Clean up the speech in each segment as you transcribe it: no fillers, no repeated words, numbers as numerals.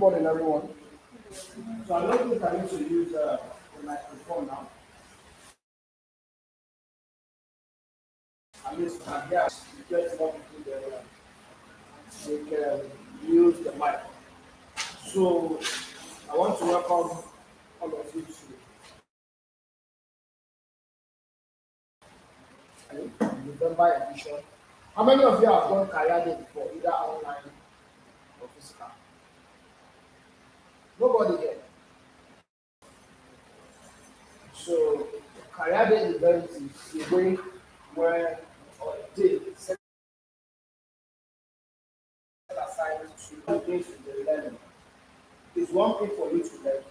morning, everyone. So I don't think I need to use the microphone now. At least I guess you get what we can use the mic. So I want to welcome all of you to the November edition. How many of you have done career day before, either online or physical? Nobody here. So career day event is a way where or a day set aside to engage with the learning. It's one thing for you to learn,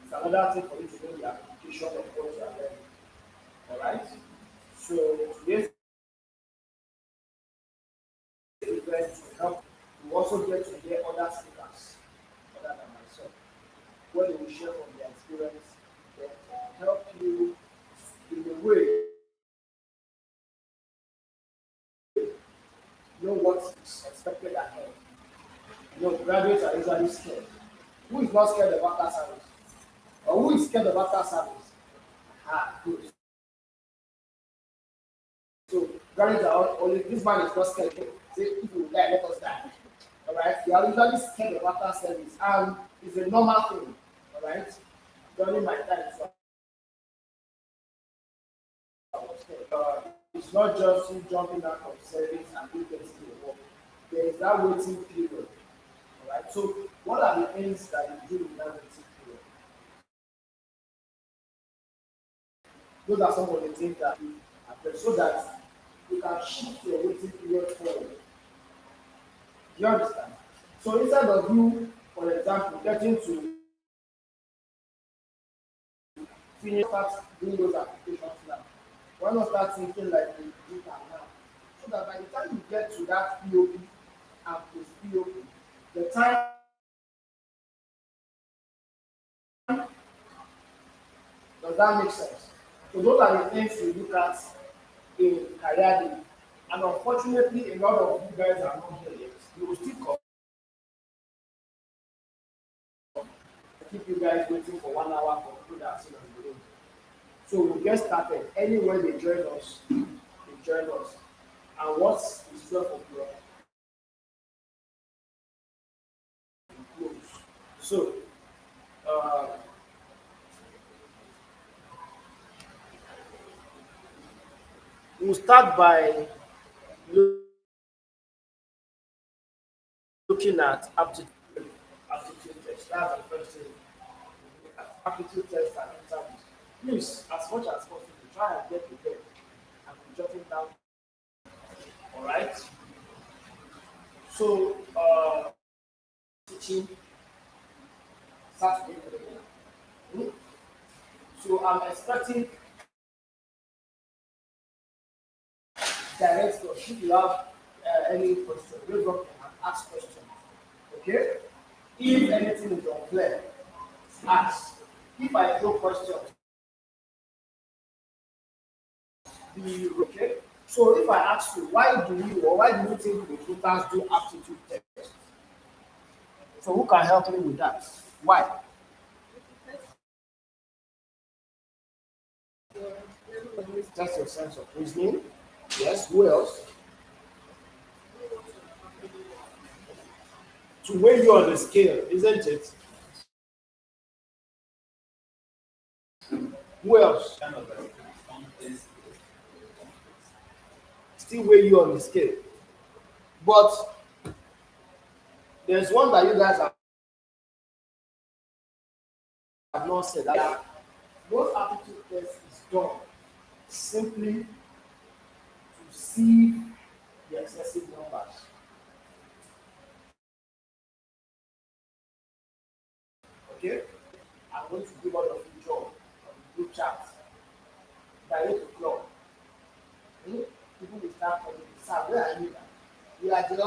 it's another thing for you to know the application of what you are learning. All right? So today's event will help you also get to hear other speakers other than myself, where they will share from their experience that help you in a way know what is expected ahead. You know, graduates are usually scared. Who is not scared of after service? Or who is scared of after service? Ah, good. So graduates are only this man is not scared. Say if we die, let us die. Alright? They are usually scared of after service and it's a normal thing. Alright? During my time, so I was scared. It's not just you jumping out of service and you getting the work. There is that waiting period. Alright? So what are the things that you do in that waiting period? Those are some of the things that you apply so that you can shift your waiting period forward. Do you understand? So instead of you, for example, getting to finish start doing those applications now, why not start thinking like you do that now? So that by the time you get to that POP and post POP, the time does that make sense? So those are the things you look at in career day. And unfortunately, a lot of you guys are not here yet. You will still come. Keep you guys waiting for 1 hour for people that are still on the road. So we'll get started. Anywhere they join us, they join us. And what's is 12 o'clock? Close. So uh, we'll start by looking at aptitude test. That's the first thing. Aptitude test and interviews. Please, as much as possible, try and get prepared and be jotting down. All right. So teaching Saturday. Hmm? So I'm expecting direct question. If you have any question, raise up and ask questions. Okay? If anything is unclear, ask. If I throw questions, be okay. So if I ask you, why do you think recruiters do aptitude tests? So who can help me with that? Why? Test your sense of reasoning. Yes. Who else? To weigh you on the scale, isn't it? Who else? Still weigh you on the scale. But there's one that you guys have not said that most aptitude test is done simply to see the excessive numbers. Okay? I'm going to give all of you job on the group chat by 8 o'clock. Hmm? People will start calling me, sir, where are you now? We are the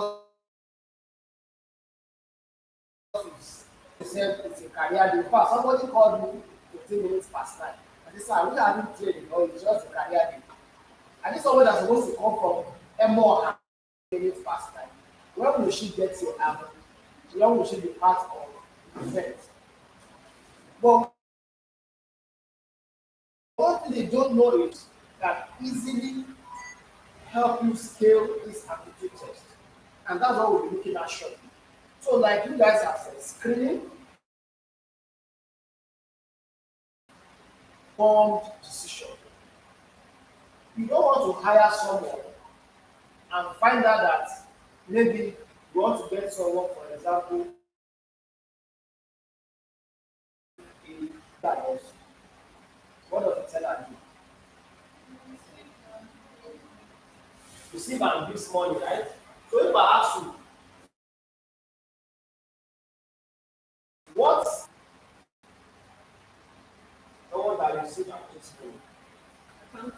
office. They said it's a career day. In fact, somebody called me 15 minutes past 9. I said, sir, we are having training or it's just a career day. And this someone that's supposed to come from Emo 15 minutes past 9. When will she get here? When will she be part of event. But one thing they don't know is that easily help you scale this aptitude test. And that's what we'll be looking at shortly. So, like you guys have said, screening, formed decision. You don't want to hire someone and find out that maybe you want to get someone, for example, a divorce. What does the teller do? Receive and give money, right? So if I ask you, what's the one that receive and gives money?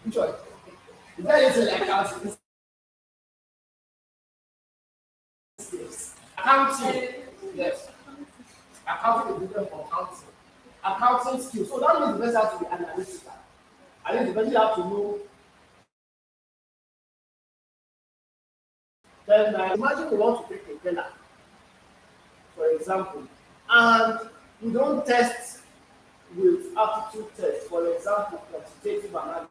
Which one? Is there anything like accounting? Yes. Accounting. Yes. Accounting is different from counting. Accounting skills. So that means the person has to be analytical. I think the person have to know. Then imagine you want to take a teller, for example, and you don't test with aptitude test, for example, quantitative analysis,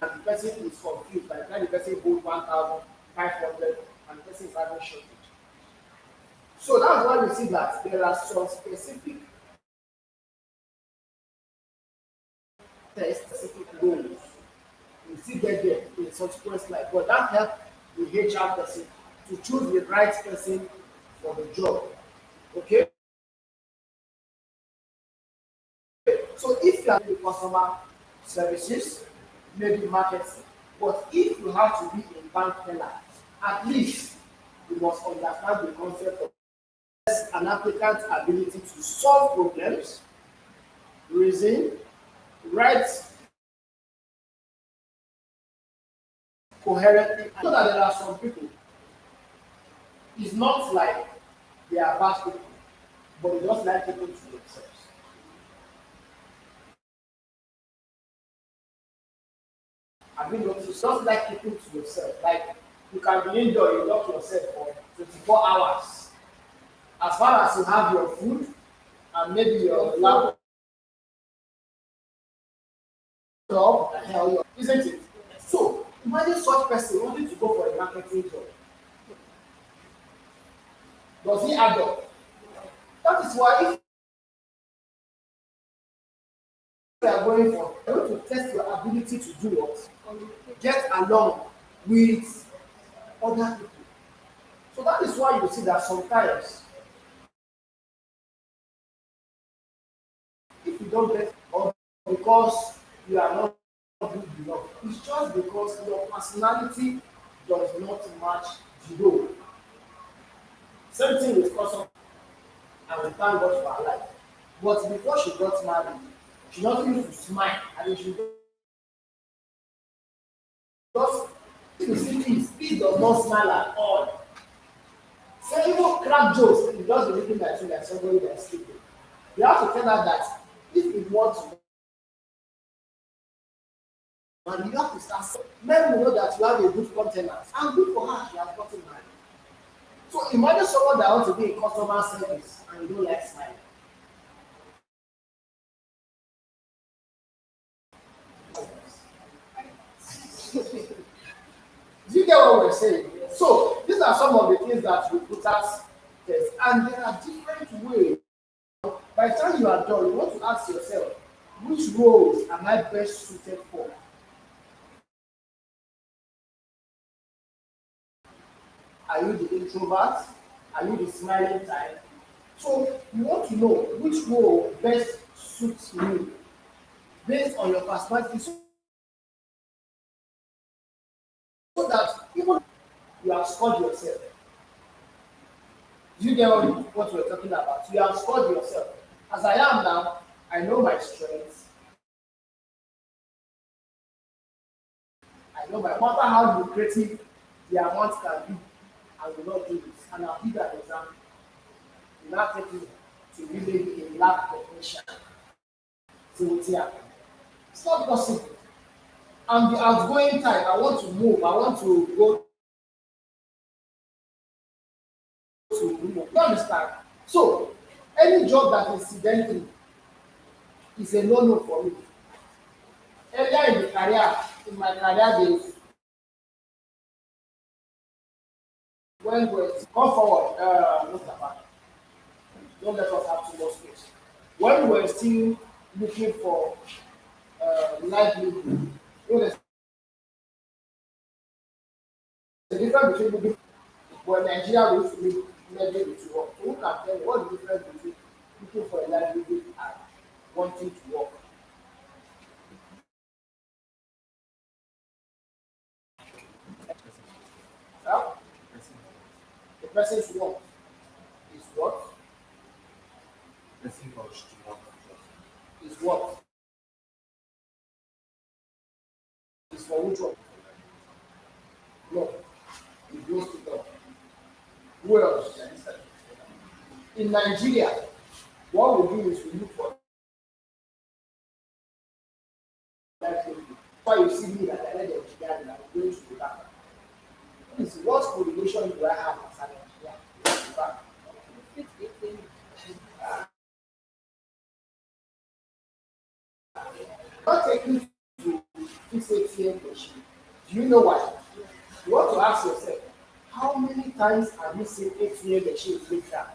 and the person is confused by the time the person hold 1,500 and the person is having shortage. So that's why we see that there are some specific tests, specific goals. You see get there in subsequent slide, but that helps the HR person to choose the right person for the job. Okay? So if you are in customer services, maybe marketing, but if you have to be in bank teller, at least you must understand the concept of an applicant's ability to solve problems, reason, write coherently. I know that there are some people, it's not like they are bad people, but they just like people to themselves. I mean, you just like people to yourself. Like you can be indoor, you lock yourself for 24 hours. As far as you have your food and maybe your laptop, isn't it? So imagine such person wanting to go for a marketing job. Does he add up? That is why if you are going for, you want to test your ability to do what? Get along with other people. So that is why you see that sometimes if you don't get or because you are not good enough, it's just because your personality does not match the role. Same thing with customer and we thank God for her life. But before she got married, she doesn't used to smile and she just if you see peace, peace does not smile at all. So even crack jokes, you just be looking at you like somebody that's sleeping. You have to tell her that if you want to and you have to start men will know that you have a good container and good for her she has gotten married. So imagine someone that wants to be in customer service and you don't like smiling. Do you get what we're saying? So these are some of the things that recruiters test, and there are different ways. By the time you are done, you want to ask yourself, which roles am I best suited for? Are you the introvert? Are you the smiling type? So you want to know which role best suits you based on your personality so that even you have scored yourself. Do you get what we're talking about? You have scored yourself. As I am now, I know my strengths. I know my no matter how lucrative the amount can be, I will not do this. And I'll give that example. You now take me to really a lab technician. It's not possible. I'm the outgoing type. I want to move. I want to go understand? So any job that is sedentary is a no-no for me. Earlier in the career, in my career days, when we come forward, Mustafa, don't let us have too much space. When we were still looking for livelihood, you know, there's a difference between looking for Nigeria we used to live livelihood to work. So who can tell me what's the difference between looking for a livelihood and wanting to work? Huh? The person's work is what? Is what? Is for which one? No. It goes to God. Who else? In Nigeria, what we do is we look for livelihood. Why you see me that I let the engineer that I'm going to the back. Please, what correlation do I have as an engineer? To the back. Not taking to fix ATM machine. Do you know why? You want to ask yourself, how many times have you seen ATM machines break down?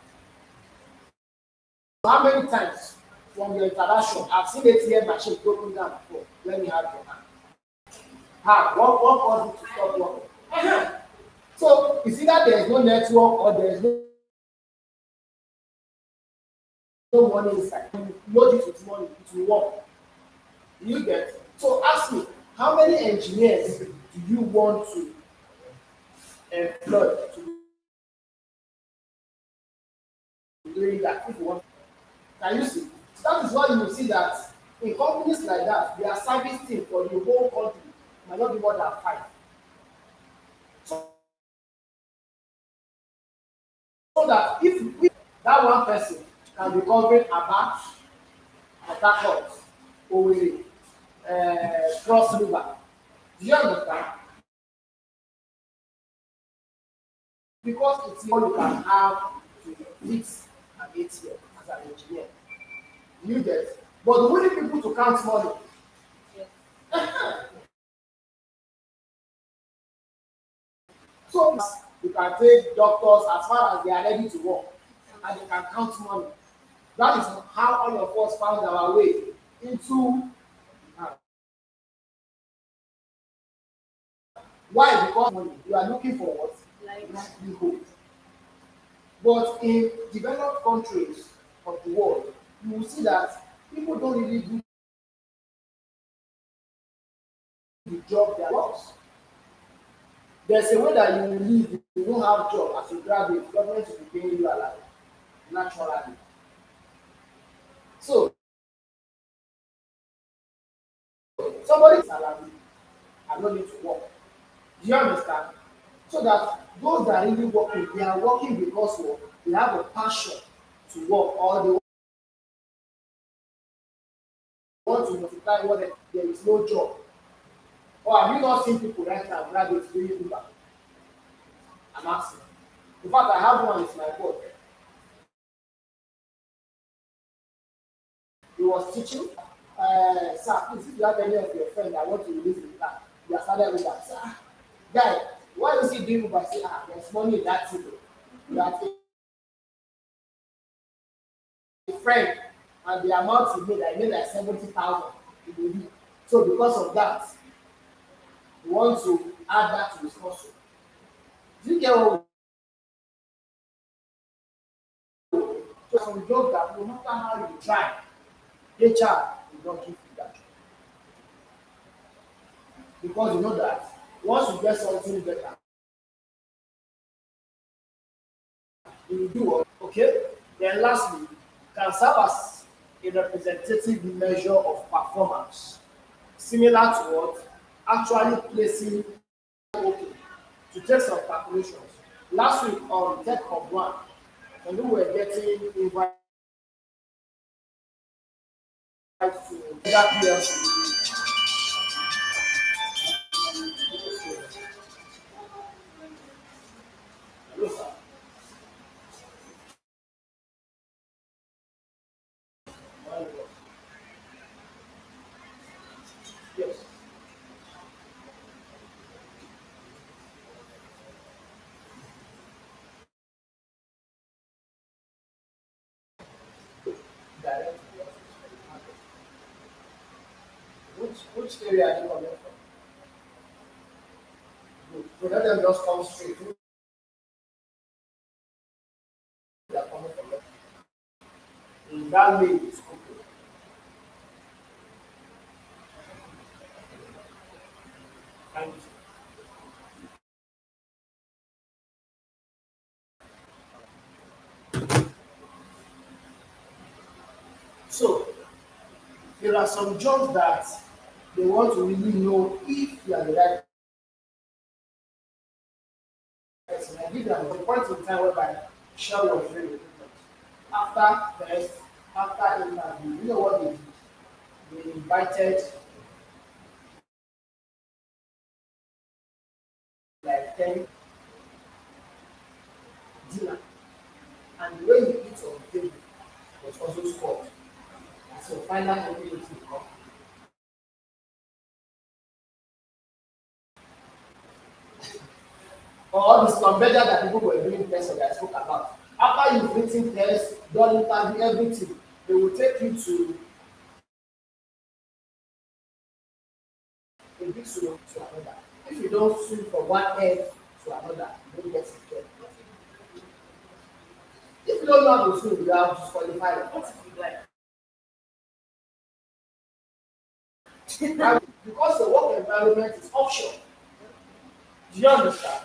How many times from your interaction have seen ATM machine broken down before? Let me have your hand. How? What caused it to stop working? So it's either there is no network or there is no money inside. You load it with money, it will work. Do you get? So ask me, how many engineers do you want to employ to be doing that if you want? Can you see? That is why you will see that in companies like that, their service team for the whole country might not be more than 5. So that if that one person can be covering Aba, Port Owerri, Cross River, do you understand? Because it's all you can have to fix an ATM as an engineer. You get, but we need people to count money. So you can take doctors as far as they are ready to work and they can count money. That is how all of us found our way into why? Because money. You are looking for what? Livelihood. But in developed countries of the world, you will see that people don't really do the job they are. There's a way that you will live if you don't have job as a graduate, government will be paying you a lot naturally. So somebody is salary, I don't need to work. Do you understand? So that those that are really working, they are working because of, they have a passion to work or they want to multiply what there is no job. Or have you not seen people right now, graduates doing Uber? I'm asking. In fact, I have one, it's my boy. He was teaching. Sir, please, if you have any of your friends that want to release the plan, you are started with that. Sir, guy, why is he doing Uber? Say, there's money in that too. You have a friend, and the amount he made, I made like 70,000 in a week. So because of that, he wants to add that to his hustle. Do you get what? So we know that no matter how you try, HR will not give you that. Because you know that once you get something better, you will do what? Okay? Then lastly, can serve as a representative measure of performance, similar to what? Actually placing okay. To take some calculations. Last week on Tech of One, when we were getting invited to that PLC, direct to the office for the market. Which area are you coming from? Good. So let them just come straight. Who they are coming from. In that way, it's okay. And so there are some jobs that they want to really know if you are the right person. I give them a point in time whereby Shell was very recruitment. After test, after interview, you know what they did? They invited like 10 dinner, and the way you eat on the table was also scored. And so final ability to come. Or the scambetter that people were doing tests that I spoke about. After you've written tests, done interview, everything, they will take you to a big swim to another. If you don't swim from one end to another, you don't get it. If you don't know how to swim, you have disqualified. What if you like? Because the work environment is offshore. Do you understand?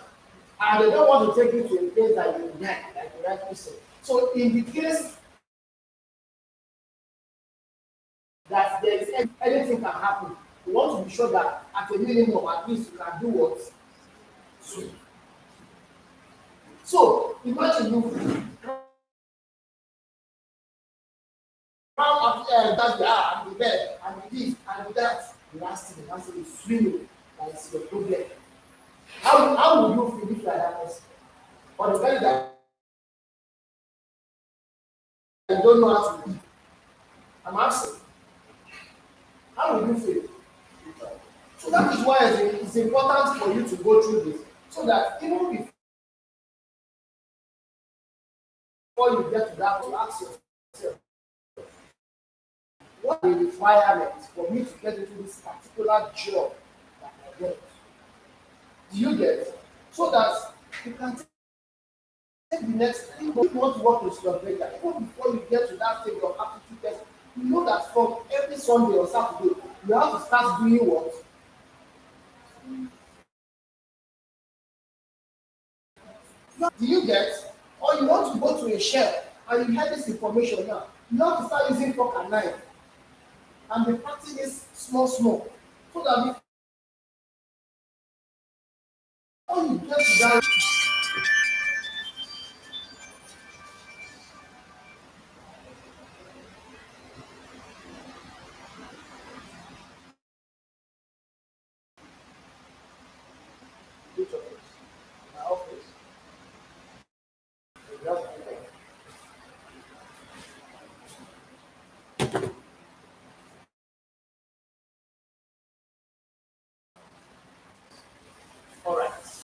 And they don't want to take you to a place that you like you rightly said. So in the case that there is anything can happen, you want to be sure that at a minimum, at least you can do what? Swim. So imagine you that's the bed, and the this, and the that. The last thing, the last thing is swimming. That is your problem. How will you feel if you are that person? Or the very that you don't know how to live. I'm asking, how will you feel? So that is why it's important for you to go through this. So that even before you get to that, to ask yourself, what are the requirements for me to get into this particular job that I want? Do you get? So that you can take the next step. If you want to work with your breaker, even before you get to that stage of aptitude test, you know that from every Sunday or Saturday, you have to start doing what? Do you get? Or you want to go to a shelf and you have this information now. You have to start using fork and knife and be practicing this small. So that before you get to that,